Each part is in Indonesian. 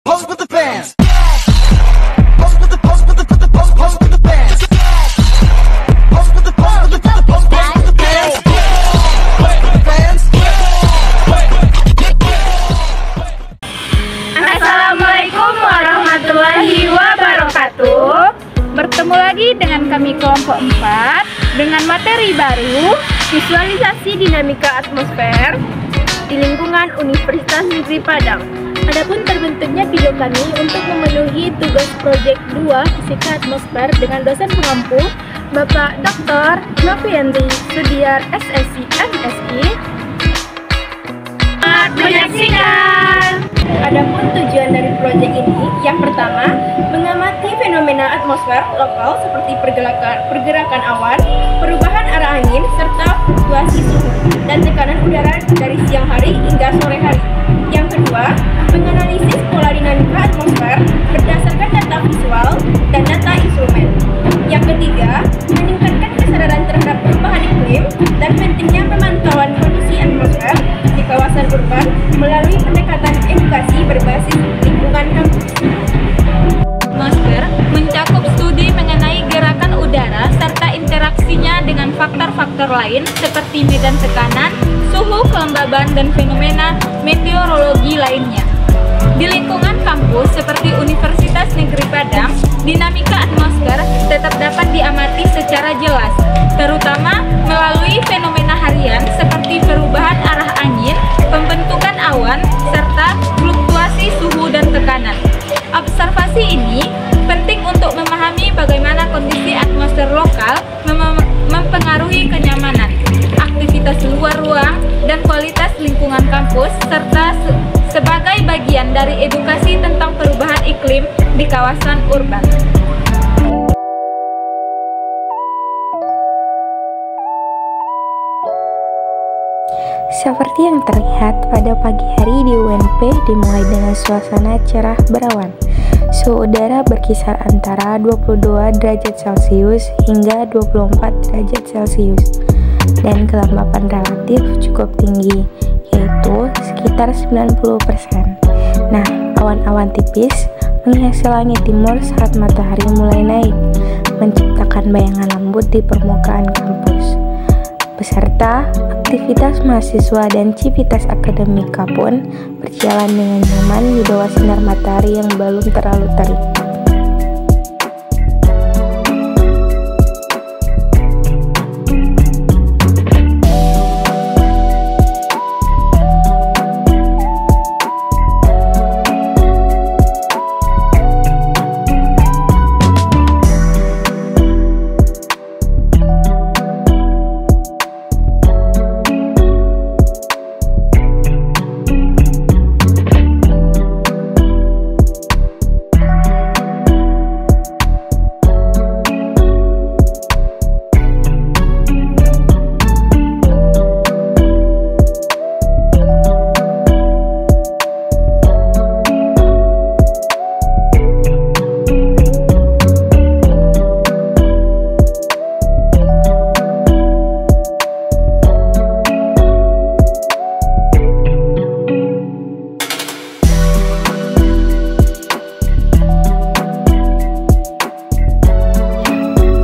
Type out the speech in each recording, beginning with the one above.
Pose with the bands. Pose with the pose with the pose with the bands. Pose with the pose with the pose with the bands. Pose with the bands. Assalamualaikum warahmatullahi wabarakatuh. Bertemu lagi dengan kami kelompok 4 dengan materi baru Visualisasi dinamika atmosfer di lingkungan Universitas Negeri Padang. Adapun terbentuknya video kami untuk memenuhi tugas proyek 2 Fisika Atmosfer dengan dosen pengampu Bapak Dr. Noviandri Sudiar SSI MSI. Selamat menyaksikan. Adapun tujuan dari proyek ini, yang pertama, mengamati fenomena atmosfer lokal seperti pergerakan awan, perubahan arah angin, serta fluktuasi suhu dan tekanan udara dari siang hari hingga sore hari. Yang kedua, menganalisis pola dinamika atmosfer berdasarkan data visual dan data instrumen. Yang ketiga, meningkatkan kesadaran terhadap perubahan iklim dan pentingnya pemantauan kondisi atmosfer di kawasan urban melalui pendekatan edukasi berbasis lingkungan kampus. Atmosfer mencakup studi mengenai gerakan udara serta interaksinya dengan faktor-faktor lain seperti medan tekanan, suhu, kelembaban, dan fenomena meteorologi lainnya. Di lingkungan kampus seperti Universitas Negeri Padang, dinamika atmosfer tetap dapat diamati secara jelas, terutama melalui fenomena harian seperti perubahan arah angin, pembentukan awan, serta fluktuasi suhu dan tekanan. Observasi ini penting untuk memahami bagaimana kondisi atmosfer lokal mempengaruhi kenyamanan, aktivitas luar ruang, dan kualitas lingkungan kampus, serta sebagai bagian dari edukasi tentang perubahan iklim di kawasan urban. Seperti yang terlihat pada pagi hari di UNP dimulai dengan suasana cerah berawan. Suhu udara berkisar antara 22 derajat Celcius hingga 24 derajat Celcius. Dan kelembapan relatif cukup tinggi, yaitu sekitar 90%. Nah, awan-awan tipis menghiasi langit timur saat matahari mulai naik, menciptakan bayangan lembut di permukaan kampus. Beserta aktivitas mahasiswa dan civitas akademika pun berjalan dengan nyaman di bawah sinar matahari yang belum terlalu terik.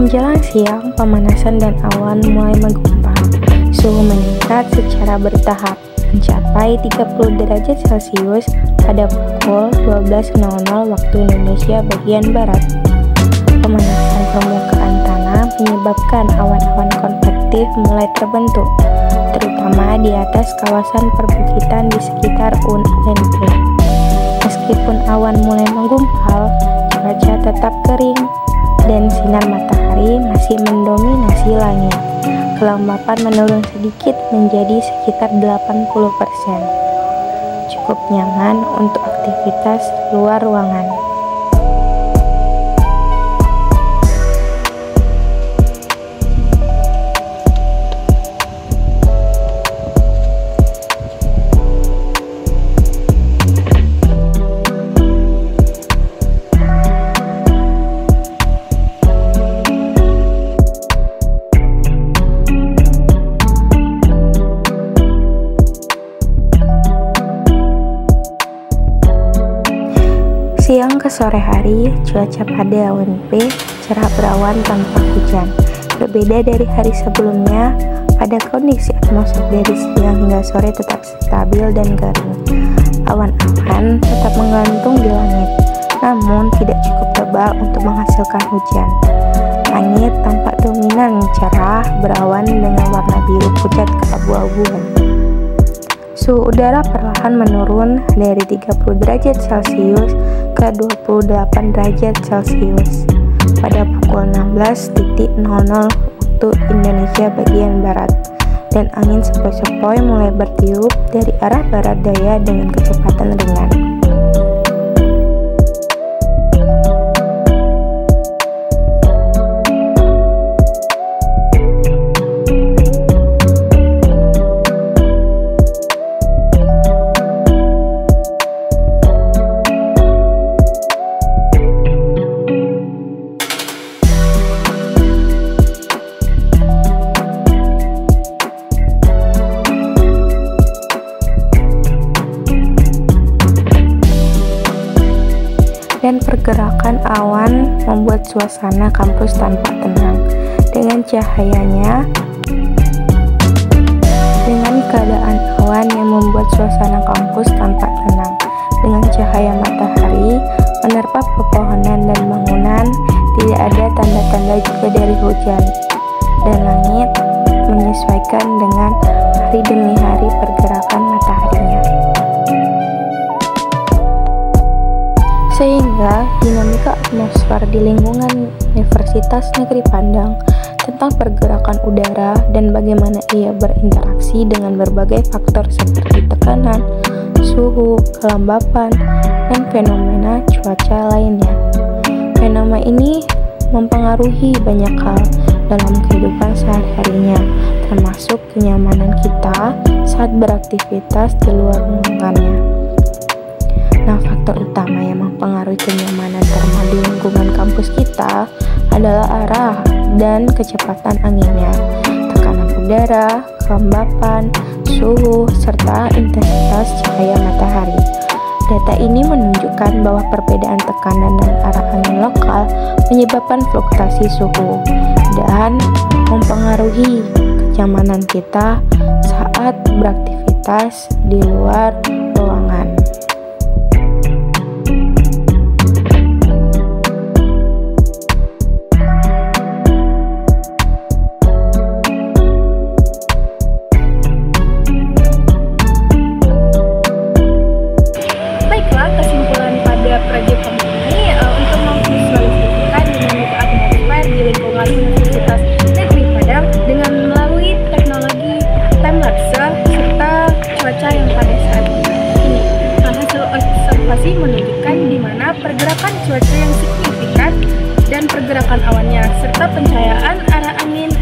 Menjelang siang, pemanasan dan awan mulai menggumpal. Suhu meningkat secara bertahap, mencapai 30 derajat Celcius pada pukul 12.00 waktu Indonesia bagian Barat. Pemanasan permukaan tanah menyebabkan awan-awan konvektif mulai terbentuk, terutama di atas kawasan perbukitan di sekitar UNP. Meskipun awan mulai menggumpal, cuaca tetap kering dan sinar matahari masih mendominasi langit. Kelembapan menurun sedikit menjadi sekitar 80%. Cukup nyaman untuk aktivitas luar ruangan. Siang ke sore hari, cuaca pada UNP cerah berawan tanpa hujan. Berbeda dari hari sebelumnya, pada kondisi atmosfer dari siang hingga sore tetap stabil dan garing. Awan-awan tetap menggantung di langit, namun tidak cukup tebal untuk menghasilkan hujan. Langit tampak dominan cerah berawan dengan warna biru pucat keabu-abuan. Suhu udara perlahan menurun dari 30 derajat Celcius ke 28 derajat Celcius pada pukul 16.00 waktu Indonesia bagian barat, dan angin sepoi-sepoi mulai bertiup dari arah barat daya dengan kecepatan ringan. Dan pergerakan awan membuat suasana kampus tampak tenang. Dengan cahayanya, dengan keadaan awan yang membuat suasana kampus tampak tenang. Dengan cahaya matahari menerpa pepohonan dan bangunan, tidak ada tanda-tanda juga dari hujan. Dan langit menyesuaikan dengan hari demi hari pergerakan mataharinya. Sehingga dinamika atmosfer di lingkungan Universitas Negeri Padang tentang pergerakan udara dan bagaimana ia berinteraksi dengan berbagai faktor seperti tekanan, suhu, kelembapan, dan fenomena cuaca lainnya. Fenomena ini mempengaruhi banyak hal dalam kehidupan sehari-harinya, termasuk kenyamanan kita saat beraktivitas di luar lingkungannya. Nah, faktor utama yang mempengaruhi kenyamanan termal di lingkungan kampus kita adalah arah dan kecepatan anginnya, tekanan udara, kelembapan, suhu, serta intensitas cahaya matahari. Data ini menunjukkan bahwa perbedaan tekanan dan arah angin lokal menyebabkan fluktuasi suhu dan mempengaruhi kenyamanan kita saat beraktivitas di luar ruangan. Menunjukkan di mana pergerakan cuaca yang signifikan dan pergerakan awannya serta pencahayaan arah angin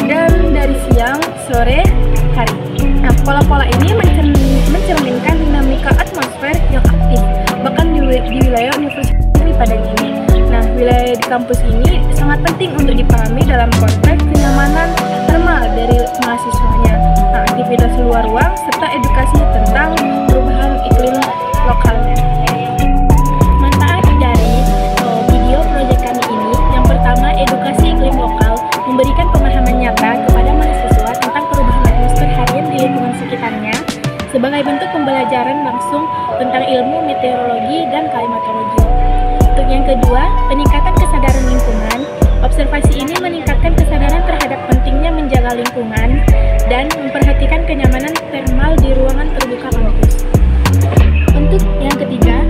dan dari siang, sore, hari. Nah, pola-pola ini mencerminkan dinamika atmosfer yang aktif bahkan di wilayah Universitas Negeri Padang ini. Nah, wilayah di kampus ini sangat penting untuk dipahami dalam konteks kenyamanan termal dari mahasiswanya. Nah, aktivitas luar ruang serta edukasi tentang perubahan iklim lokalnya. Manfaat dari video proyek kami ini, yang pertama, edukasi iklim lokal, memberikan pemahaman nyata kepada mahasiswa tentang perubahan atmosfer harian di lingkungan sekitarnya sebagai bentuk pembelajaran langsung tentang ilmu meteorologi dan klimatologi. Untuk yang kedua, peningkatan kesadaran lingkungan. Observasi ini meningkatkan kesadaran terhadap pentingnya menjaga lingkungan dan memperhatikan kenyamanan termal di ruangan terbuka kampus. Untuk yang ketiga,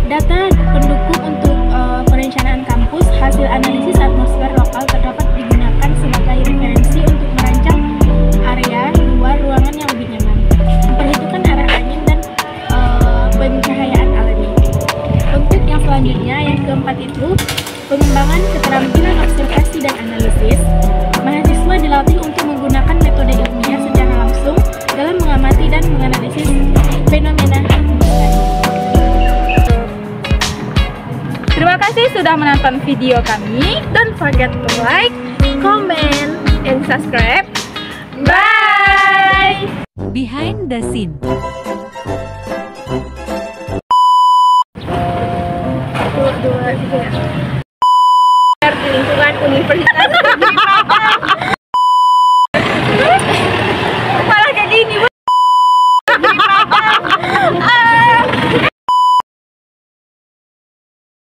data pendukung untuk perencanaan kampus, hasil analisis atmosfer lokal terdapat digunakan sebagai referensi untuk merancang area luar ruangan yang lebih nyaman, memperhitungkan arah angin dan pencahayaan alami. Untuk yang selanjutnya, yang keempat itu, pengembangan keterampilan observasi dan analisis. Mahasiswa dilatih untuk menggunakan metode ilmiah secara langsung dalam mengamati dan menganalisis fenomena atmosfer. Terima kasih sudah menonton video kami. Don't forget to like, comment, and subscribe. Bye! Behind the scene. gitu ya. Di lingkungan Universitas